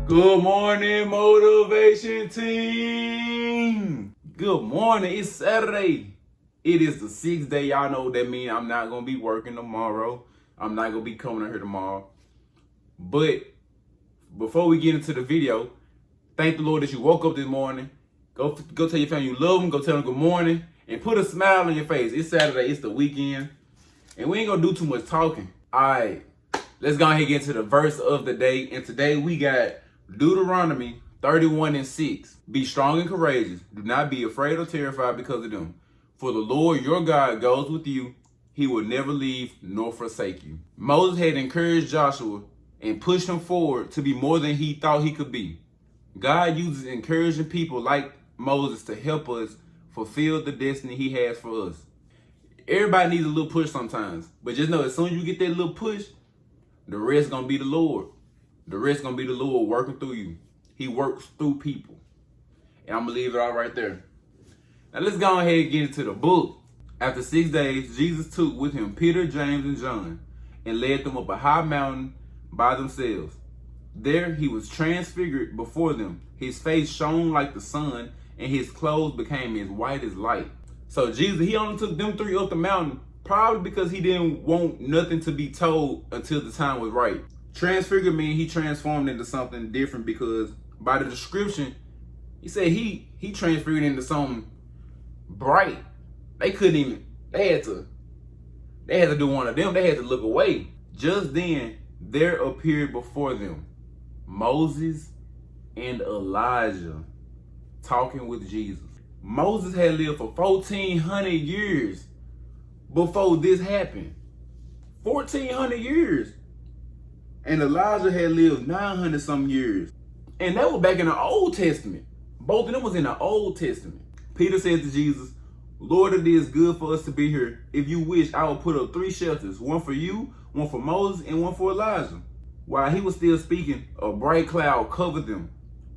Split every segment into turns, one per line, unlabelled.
Good morning, motivation team. Good morning. It's Saturday. It is the 6th day. Y'all know what that means. I'm not going to be working tomorrow. I'm not going to be coming out here tomorrow. But before we get into the video, thank the Lord that you woke up this morning. Go tell your family you love them. Go tell them good morning. And put a smile on your face. It's Saturday. It's the weekend. And we ain't going to do too much talking. All right. Let's go ahead and get into the verse of the day. And today we got Deuteronomy 31:6. Be strong and courageous. Do not be afraid or terrified because of them. For the Lord your God goes with you. He will never leave nor forsake you. Moses had encouraged Joshua and pushed him forward to be more than he thought he could be. God uses encouraging people like Moses to help us fulfill the destiny he has for us. Everybody needs a little push sometimes. But just know, as soon as you get that little push, the rest gonna be the Lord. The rest gonna be the Lord working through you. He works through people. And I'm gonna leave it all right there. Now let's go ahead and get into the book. After 6 days, Jesus took with him Peter, James, and John and led them up a high mountain by themselves. There he was transfigured before them. His face shone like the sun, and his clothes became as white as light. So Jesus, he only took them three up the mountain, probably because he didn't want nothing to be told until the time was right. Transfigured means he transformed into something different, because by the description, he said he transfigured into something bright. They had to do one of them. They had to look away. Just then, there appeared before them Moses and Elijah talking with Jesus. Moses had lived for 1,400 years before this happened. 1,400 years. And Elijah had lived 900 some years. And that was back in the Old Testament. Both of them was in the Old Testament. Peter said to Jesus, Lord, it is good for us to be here. If you wish, I will put up 3 shelters, one for you, one for Moses, and one for Elijah. While he was still speaking, a bright cloud covered them.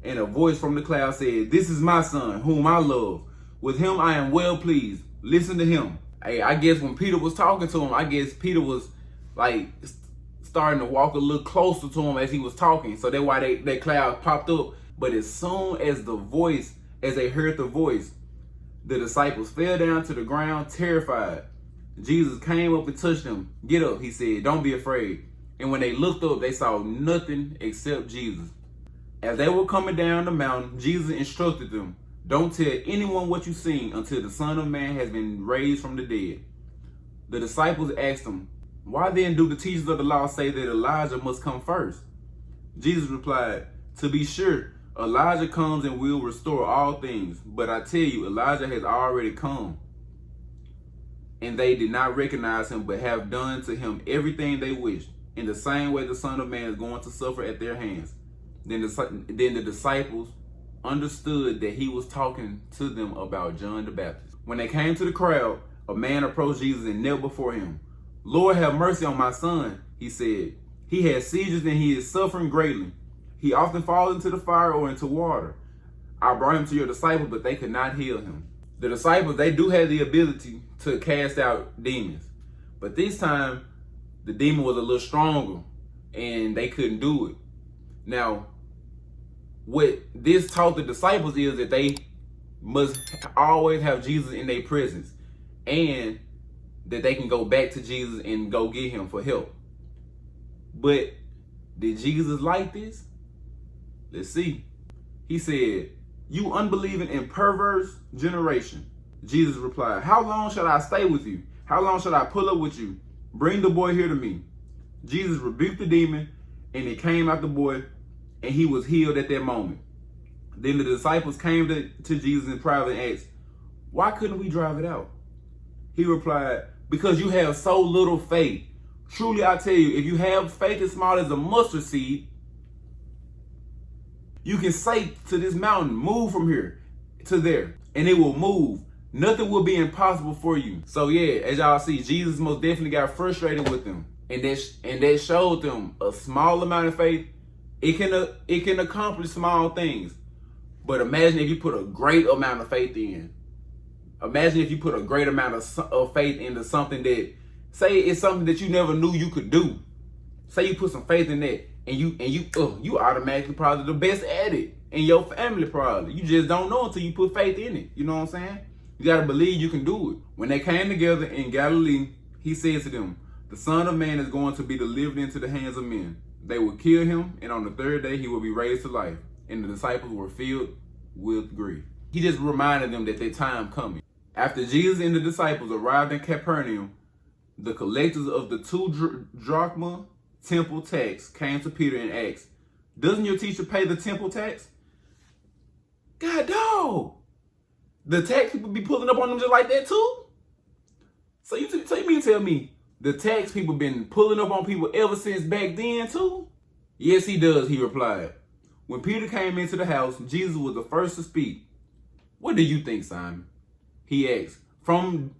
And a voice from the cloud said, this is my son, whom I love. With him I am well pleased. Listen to him. Hey, I guess when Peter was talking to him, I guess Peter was like starting to walk a little closer to him as he was talking. So that's why that cloud popped up. But as soon as they heard the voice, the disciples fell down to the ground, terrified. Jesus came up and touched them. Get up, he said, don't be afraid. And when they looked up, they saw nothing except Jesus. As they were coming down the mountain, Jesus instructed them, don't tell anyone what you've seen until the Son of Man has been raised from the dead. The disciples asked him, why then do the teachers of the law say that Elijah must come first? Jesus replied, to be sure, Elijah comes and will restore all things. But I tell you, Elijah has already come. And they did not recognize him, but have done to him everything they wished. In the same way the Son of Man is going to suffer at their hands. Then the disciples understood that he was talking to them about John the Baptist. When they came to the crowd, a man approached Jesus and knelt before him. Lord, have mercy on my son, he said. He has seizures and he is suffering greatly. He often falls into the fire or into water. I brought him to your disciples, but they could not heal him. The disciples, they do have the ability to cast out demons. But this time, the demon was a little stronger and they couldn't do it. Now, what this taught the disciples is that they must always have Jesus in their presence, and that they can go back to Jesus and go get him for help. But did Jesus like this? Let's see. He said, you unbelieving and perverse generation. Jesus replied, how long shall I stay with you? How long shall I pull up with you? Bring the boy here to me. Jesus rebuked the demon, and it came out the boy, and he was healed at that moment. Then the disciples came to Jesus in private and asked, why couldn't we drive it out? He replied, because you have so little faith. Truly I tell you, if you have faith as small as a mustard seed, you can say to this mountain, move from here to there, and it will move. Nothing will be impossible for you. So yeah, as y'all see, Jesus most definitely got frustrated with them. And that showed them a small amount of faith. It can accomplish small things. But imagine if you put a great amount of faith in. Imagine if you put a great amount of faith into something that, say it's something that you never knew you could do. Say you put some faith in that. and you automatically probably the best at it in your family probably. You just don't know until you put faith in it. You know what I'm saying? You gotta believe you can do it. When they came together in Galilee, he said to them, "The Son of Man is going to be delivered into the hands of men. They will kill him, and on the third day he will be raised to life." And the disciples were filled with grief. He just reminded them that their time coming. After Jesus and the disciples arrived in Capernaum, the collectors of the 2 drachma temple tax came to Peter and asked, "Doesn't your teacher pay the temple tax?" God dog. The tax people be pulling up on them just like that too? So you mean to tell me the tax people been pulling up on people ever since back then too? Yes, he does, he replied. When Peter came into the house, Jesus was the first to speak. "What do you think, Simon?" he asked. From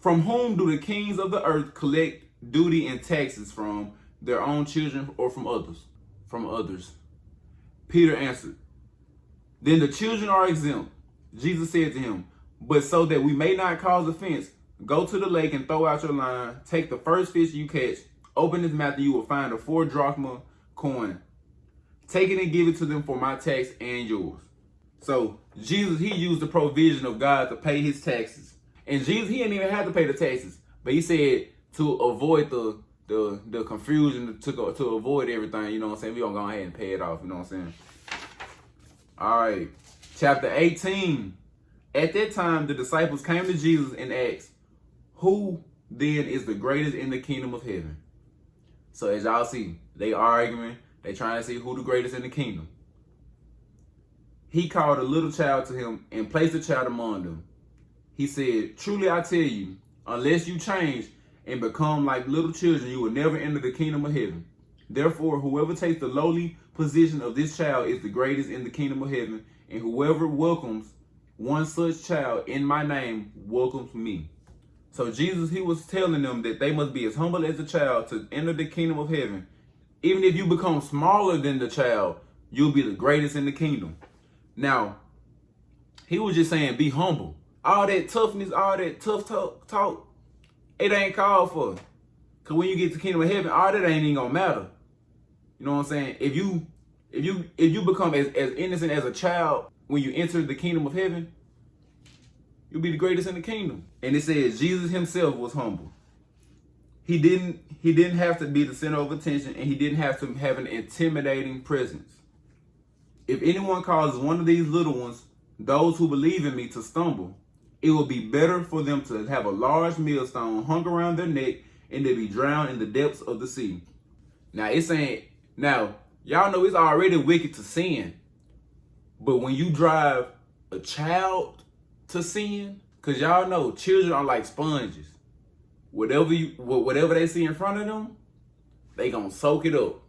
whom do the kings of the earth collect duty and taxes from? Their own children or from others? From others. Peter answered, "Then the children are exempt." Jesus said to him, "But so that we may not cause offense, go to the lake and throw out your line. Take the first fish you catch. Open its mouth and you will find a 4 drachma coin. Take it and give it to them for my tax and yours." So Jesus, he used the provision of God to pay his taxes. And Jesus, he didn't even have to pay the taxes. But he said to avoid the confusion, to avoid everything, you know what I'm saying? We're going to go ahead and pay it off, you know what I'm saying? All right. Chapter 18. At that time, the disciples came to Jesus and asked, "Who then is the greatest in the kingdom of heaven?" So as y'all see, they arguing. They trying to see who the greatest in the kingdom. He called a little child to him and placed the child among them. He said, "Truly I tell you, unless you change and become like little children, you will never enter the kingdom of heaven. Therefore, whoever takes the lowly position of this child is the greatest in the kingdom of heaven, and whoever welcomes one such child in my name welcomes me." So Jesus, he was telling them that they must be as humble as a child to enter the kingdom of heaven. Even if you become smaller than the child, you'll be the greatest in the kingdom. Now, he was just saying, be humble. All that toughness, all that tough talk, it ain't called for. Because when you get to the kingdom of heaven, all that ain't even gonna matter. You know what I'm saying? If you become as innocent as a child when you enter the kingdom of heaven, you'll be the greatest in the kingdom. And it says Jesus himself was humble. He didn't have to be the center of attention, and he didn't have to have an intimidating presence. If anyone causes one of these little ones, those who believe in me, to stumble, it will be better for them to have a large millstone hung around their neck and to be drowned in the depths of the sea. Now it's saying, now y'all know it's already wicked to sin, but when you drive a child to sin, because y'all know children are like sponges. Whatever they see in front of them, they gonna soak it up.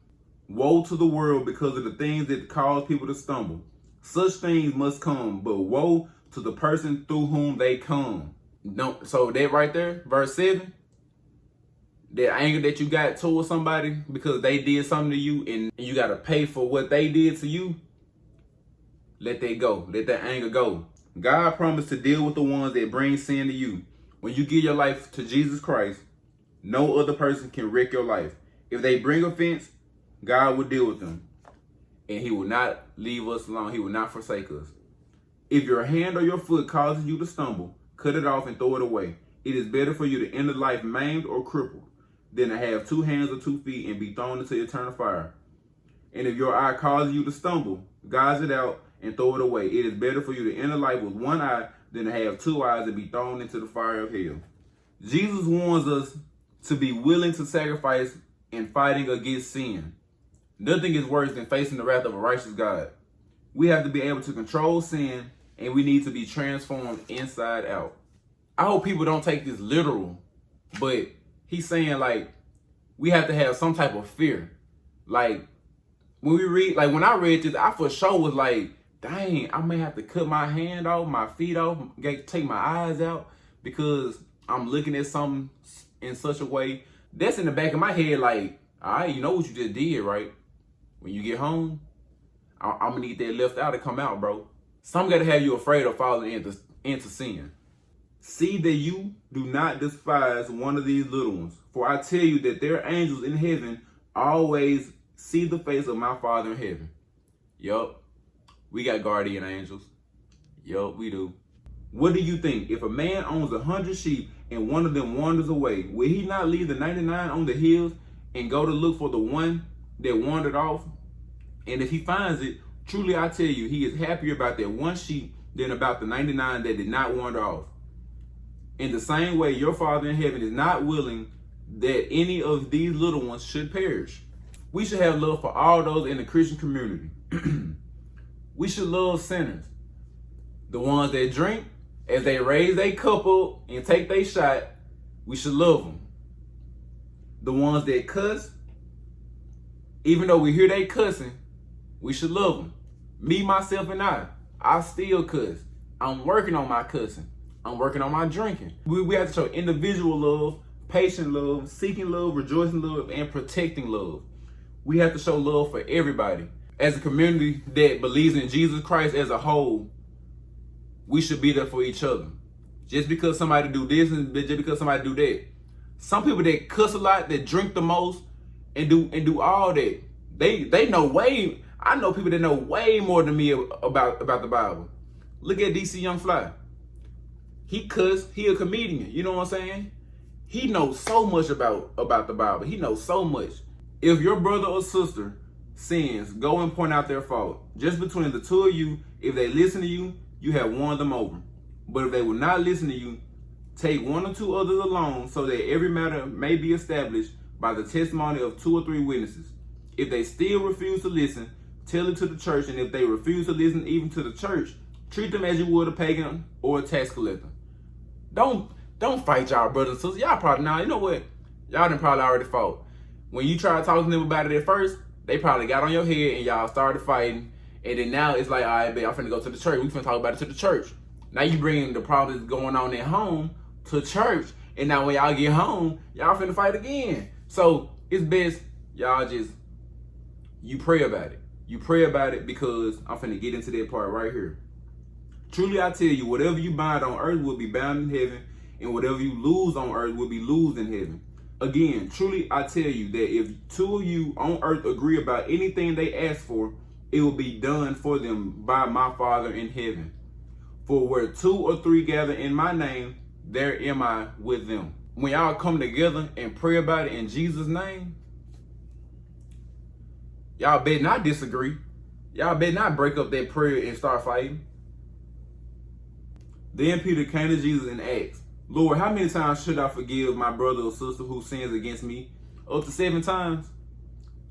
Woe to the world because of the things that cause people to stumble. Such things must come, but woe to the person through whom they come. No, so that right there, verse 7, that anger that you got towards somebody because they did something to you and you got to pay for what they did to you, let that go. Let that anger go. God promised to deal with the ones that bring sin to you. When you give your life to Jesus Christ, no other person can wreck your life. If they bring offense, God will deal with them. And he will not leave us alone. He will not forsake us. If your hand or your foot causes you to stumble, cut it off and throw it away. It is better for you to end life maimed or crippled than to have 2 hands or 2 feet and be thrown into eternal fire. And if your eye causes you to stumble, gouge it out and throw it away. It is better for you to end life with 1 eye than to have 2 eyes and be thrown into the fire of hell. Jesus warns us to be willing to sacrifice in fighting against sin. Nothing is worse than facing the wrath of a righteous God. We have to be able to control sin, and we need to be transformed inside out. I hope people don't take this literal, but he's saying like we have to have some type of fear. Like when we read, like when I read this, I for sure was like, dang, I may have to cut my hand off, my feet off, take my eyes out because I'm looking at something in such a way. That's in the back of my head like, all right, you know what you just did, right? When you get home, I'm gonna need that left eye to come out, bro. Some gotta have you afraid of falling into sin. See that you do not despise one of these little ones, for I tell you that their angels in heaven always see the face of my Father in heaven. Yup, we got guardian angels. Yup, we do. What do you think? If a man owns 100 sheep and one of them wanders away, will he not leave the 99 on the hills and go to look for the one that wandered off? And if he finds it, truly I tell you, he is happier about that one sheep than about the 99 that did not wander off. In the same way, your Father in heaven is not willing that any of these little ones should perish. We should have love for all those in the Christian community. We should love sinners. The ones that drink, as they raise their cup up and take their shot, we should love them. The ones that cuss, even though we hear they cussing, we should love them. Me, myself, and I still cuss. I'm working on my cussing. I'm working on my drinking. We have to show individual love, patient love, seeking love, rejoicing love, and protecting love. We have to show love for everybody. As a community that believes in Jesus Christ as a whole, we should be there for each other. Just because somebody do this and just because somebody do that. Some people that cuss a lot, that drink the most, and do all that, they know way. I know people that know way more than me about the Bible. Look at DC Young Fly. He cuss. He a comedian. You know what I'm saying? He knows so much about the Bible. He knows so much. If your brother or sister sins, go and point out their fault. Just between the two of you, if they listen to you, you have won them over. But if they will not listen to you, take one or two others along so that every matter may be established by the testimony of 2 or 3 witnesses. If they still refuse to listen, tell it to the church. And if they refuse to listen even to the church, treat them as you would a pagan or a tax collector. Don't fight y'all brothers and sisters. Y'all probably, now you know what? Y'all done probably already fought. When you try to talk to them about it at first, they probably got on your head and y'all started fighting. And then now it's like, all right, babe, I'm finna go to the church. We finna talk about it to the church. Now you bring the problems going on at home to church. And now when y'all get home, y'all finna fight again. So it's best y'all just, you pray about it. You pray about it because I'm finna get into that part right here. Truly I tell you, whatever you bind on earth will be bound in heaven, and whatever you lose on earth will be loosed in heaven. Again, truly I tell you that if 2 of you on earth agree about anything they ask for, it will be done for them by my Father in heaven. For where 2 or 3 gather in my name, there am I with them. When y'all come together and pray about it in Jesus' name, y'all better not disagree. Y'all better not break up that prayer and start fighting. Then Peter came to Jesus and asked, Lord, how many times should I forgive my brother or sister who sins against me? Up to 7 times?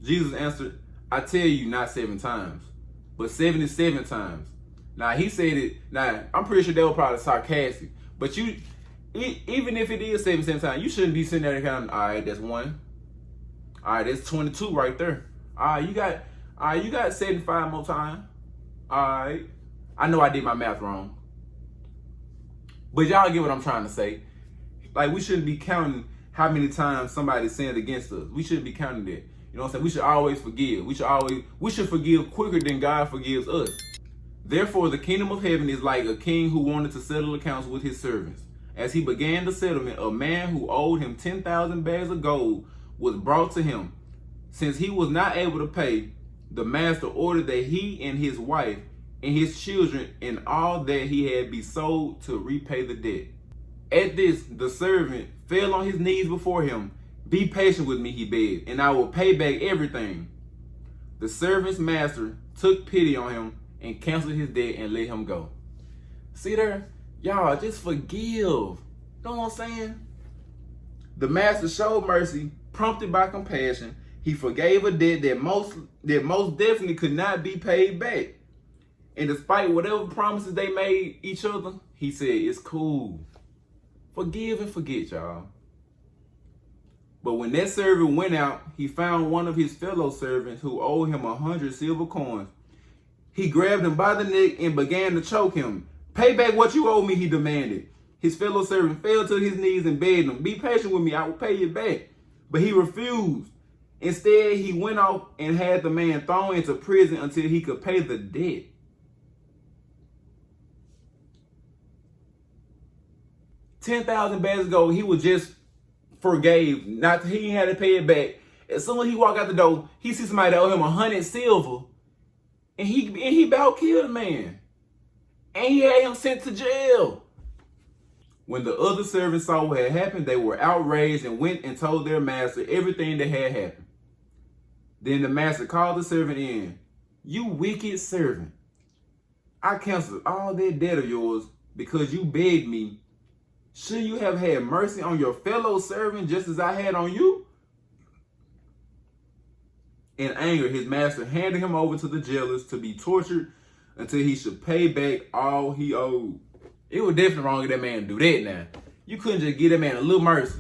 Jesus answered, I tell you, not 7 times, but 77 times. Now, he said it, now, I'm pretty sure they were probably sarcastic, but even if it is 77 times, you shouldn't be sitting there and counting, all right, that's 1. All right, that's 22 right there. All right, you got 75 more times. All right. I know I did my math wrong. But y'all get what I'm trying to say. Like, we shouldn't be counting how many times somebody sinned against us. We shouldn't be counting that. You know what I'm saying? We should always forgive. We should forgive quicker than God forgives us. Therefore, the kingdom of heaven is like a king who wanted to settle accounts with his servants. As he began the settlement, a man who owed him 10,000 bags of gold was brought to him. Since he was not able to pay, the master ordered that he and his wife and his children and all that he had be sold to repay the debt. At this, the servant fell on his knees before him. Be patient with me, he begged, and I will pay back everything. The servant's master took pity on him and canceled his debt and let him go. See there? Y'all, just forgive. You know what I'm saying? The master showed mercy, prompted by compassion. He forgave a debt that most definitely could not be paid back. And despite whatever promises they made each other, he said, it's cool. Forgive and forget, y'all. But when that servant went out, he found one of his fellow servants who owed him 100 silver coins. He grabbed him by the neck and began to choke him. Pay back what you owe me, he demanded. His fellow servant fell to his knees and begged him, be patient with me, I will pay you back. But he refused. Instead, he went off and had the man thrown into prison until he could pay the debt. 10,000 bags ago, he was just forgave. He had to pay it back. As soon as he walk out the door, he sees somebody that owe him 100 silver, and he about killed the man, and he had him sent to jail. When the other servants saw what had happened, they were outraged and went and told their master everything that had happened. Then the master called the servant in. You wicked servant, I canceled all that debt of yours because you begged me. Should you have had mercy on your fellow servant just as I had on you? In anger, his master handed him over to the jailers to be tortured until he should pay back all he owed. It was definitely wrong of that man to do that now. You couldn't just give that man a little mercy.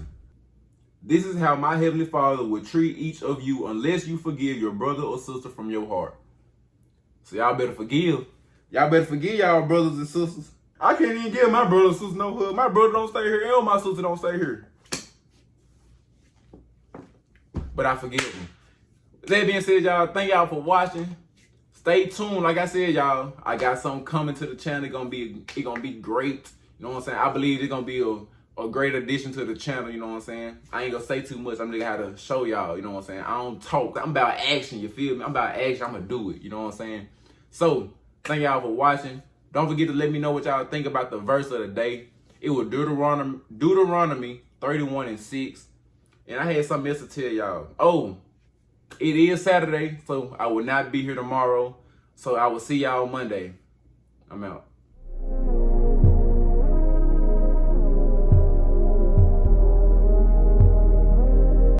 This is how my heavenly Father would treat each of you unless you forgive your brother or sister from your heart. So y'all better forgive. Y'all better forgive y'all brothers and sisters. I can't even give my brother and sister no hug. My brother don't stay here and my sister don't stay here. But I forgive them. That being said, y'all, thank y'all for watching. Stay tuned. Like I said, y'all, I got something coming to the channel. It's gonna be great. You know what I'm saying? I believe it's gonna be a great addition to the channel. You know what I'm saying? I ain't gonna say too much. I'm just gonna have to show y'all. You know what I'm saying? I don't talk. I'm about action. You feel me? I'm about action. I'm gonna do it. You know what I'm saying? So thank y'all for watching. Don't forget to let me know what y'all think about the verse of the day. It was Deuteronomy 31:6. And I had something else to tell y'all. Oh, it is Saturday, so I will not be here tomorrow. So I will see y'all Monday. I'm out.